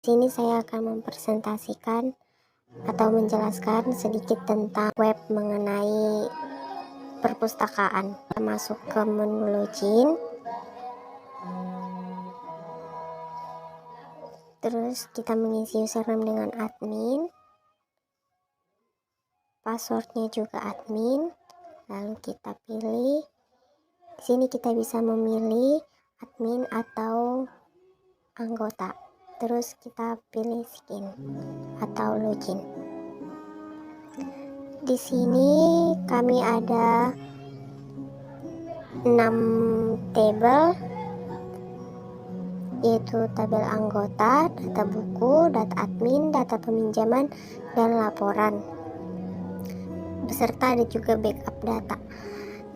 Sini saya akan mempresentasikan atau menjelaskan sedikit tentang web mengenai perpustakaan. Kita masuk ke menu login, terus kita mengisi username dengan admin, passwordnya juga admin, lalu kita pilih. Di sini kita bisa memilih admin atau anggota, terus kita pilih skin atau login. Di sini kami ada 6 tabel, yaitu tabel anggota, data buku, data admin, data peminjaman, dan laporan. Beserta ada juga backup data.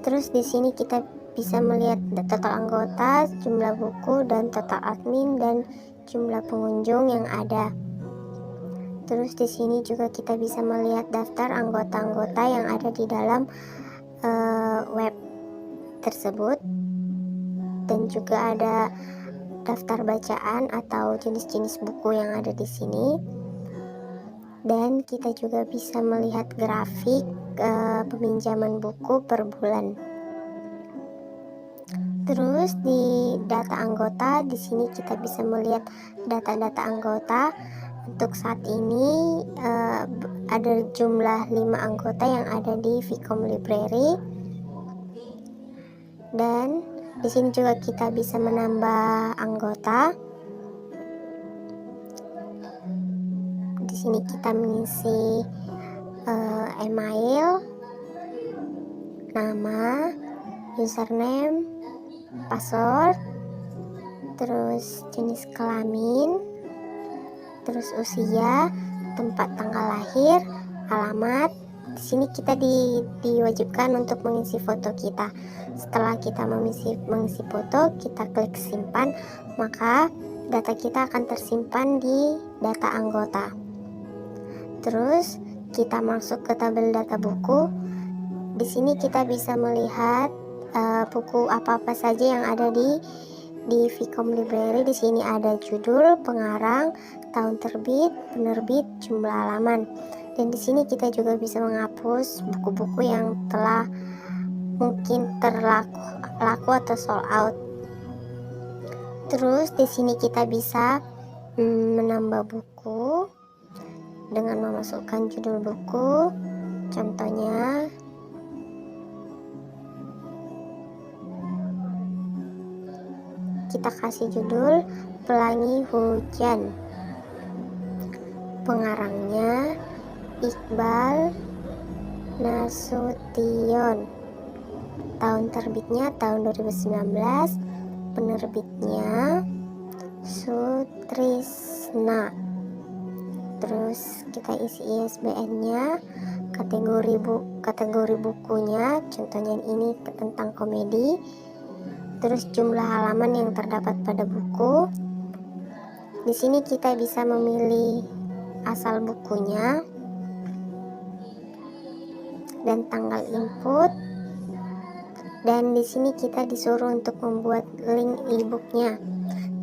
Terus di sini kita bisa melihat total anggota, jumlah buku, dan total admin, dan jumlah pengunjung yang ada. Terus di sini juga kita bisa melihat daftar anggota-anggota yang ada di dalam web tersebut, dan juga ada daftar bacaan atau jenis-jenis buku yang ada di sini. Dan kita juga bisa melihat grafik peminjaman buku per bulan. Terus di data anggota, di sini kita bisa melihat data-data anggota. Untuk saat ini ada jumlah 5 anggota yang ada di Vcom Library, dan di sini juga kita bisa menambah anggota. Di sini kita mengisi email, nama, username, password, terus jenis kelamin, terus usia, tempat tanggal lahir, alamat. Di sini kita diwajibkan untuk mengisi foto kita. Setelah kita mengisi foto, kita klik simpan, maka data kita akan tersimpan di data anggota. Terus kita masuk ke tabel data buku. Di sini kita bisa melihat buku apa-apa saja yang ada di Vcom Library. Di sini ada judul, pengarang, tahun terbit, penerbit, jumlah halaman. Dan di sini kita juga bisa menghapus buku-buku yang telah mungkin terlaku atau sold out. Terus di sini kita bisa menambah buku dengan memasukkan judul buku. Contohnya kita kasih judul Pelangi Hujan, pengarangnya Iqbal Nasution, tahun terbitnya tahun 2019, penerbitnya Sutrisna. Terus kita isi ISBN-nya, kategori bukunya, contohnya ini tentang komedi, terus jumlah halaman yang terdapat pada buku. Di sini kita bisa memilih asal bukunya dan tanggal input. Dan di sini kita disuruh untuk membuat link e-booknya.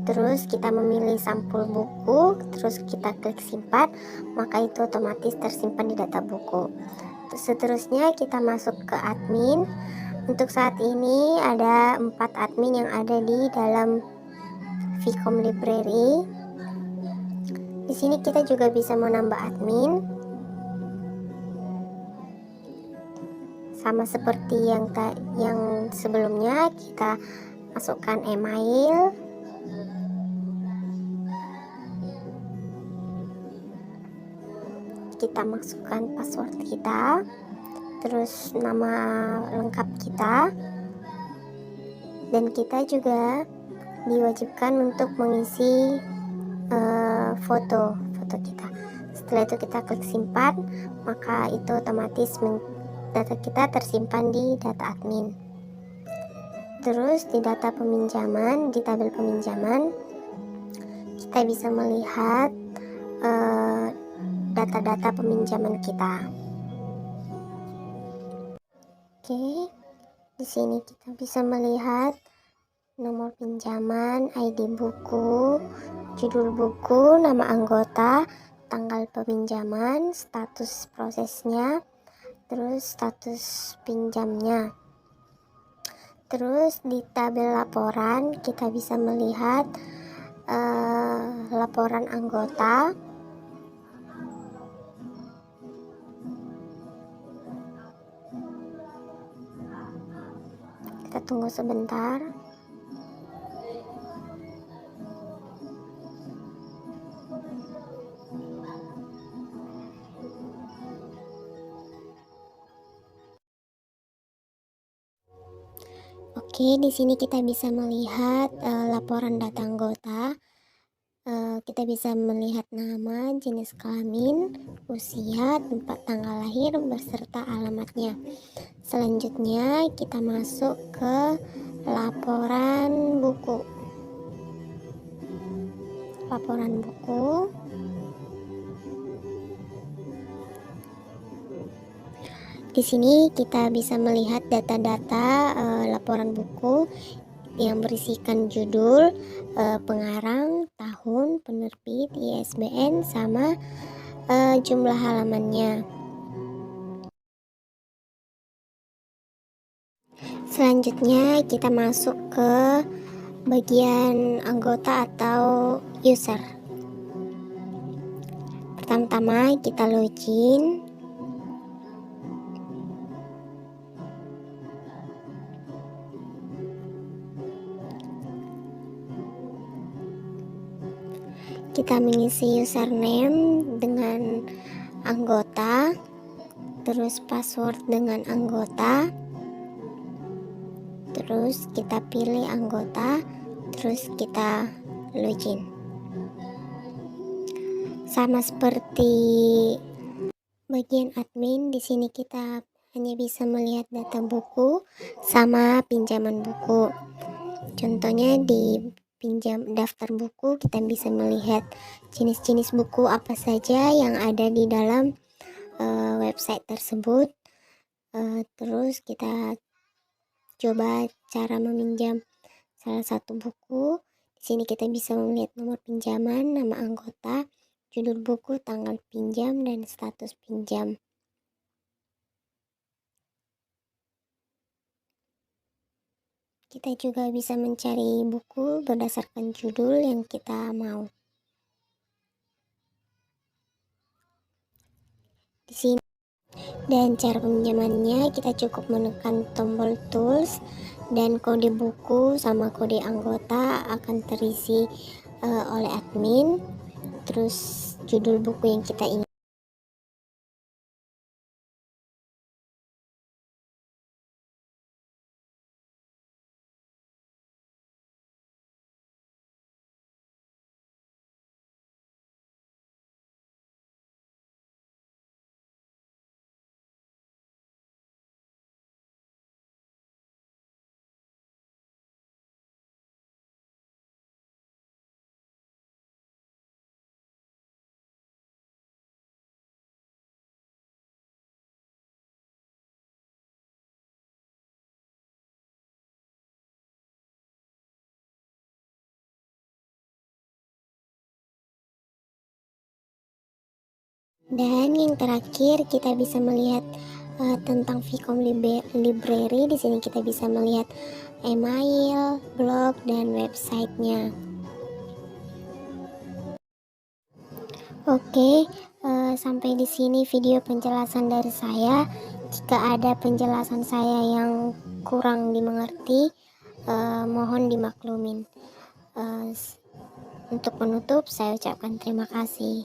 Terus kita memilih sampul buku, terus kita klik simpan, maka itu otomatis tersimpan di data buku. Seterusnya kita masuk ke admin. Untuk saat ini ada 4 admin yang ada di dalam Vcom Library. Di sini kita juga bisa menambah admin, sama seperti yang sebelumnya. Kita masukkan email, kita masukkan password kita, terus nama lengkap kita, dan kita juga diwajibkan untuk mengisi foto kita. Setelah itu kita klik simpan, maka itu otomatis data kita tersimpan di data admin. Terus di data peminjaman, di tabel peminjaman, kita bisa melihat data-data peminjaman kita. Oke, di sini kita bisa melihat nomor pinjaman, ID buku, judul buku, nama anggota, tanggal peminjaman, status prosesnya, terus status pinjamnya. Terus di tabel laporan kita bisa melihat laporan anggota, kita tunggu sebentar. Oke, di sini kita bisa melihat laporan data anggota. Kita bisa melihat nama, jenis kelamin, usia, tempat tanggal lahir, beserta alamatnya. Selanjutnya kita masuk ke laporan buku. Laporan buku. Di sini kita bisa melihat data-data laporan buku yang berisikan judul, pengarang, tahun, penerbit, ISBN, sama jumlah halamannya. Selanjutnya kita masuk ke bagian anggota atau user. Pertama-tama kita login. Kita mengisi username dengan anggota, terus password dengan anggota, terus kita pilih anggota, terus kita login. Sama seperti bagian admin, di sini kita hanya bisa melihat data buku sama pinjaman buku. Contohnya di daftar buku kita bisa melihat jenis-jenis buku apa saja yang ada di dalam website tersebut. Terus kita coba cara meminjam salah satu buku. Di sini kita bisa melihat nomor pinjaman, nama anggota, judul buku, tanggal pinjam, dan status pinjam. Kita juga bisa mencari buku berdasarkan judul yang kita mau. Di sini dan cara peminjamannya kita cukup menekan tombol tools dan kode buku sama kode anggota akan terisi oleh admin. Terus judul buku yang kita ingin. Dan yang terakhir kita bisa melihat tentang Vcom Library. Di sini kita bisa melihat email, blog, dan websitenya. Oke, sampai di sini video penjelasan dari saya. Jika ada penjelasan saya yang kurang dimengerti, mohon dimaklumin. Untuk penutup, saya ucapkan terima kasih.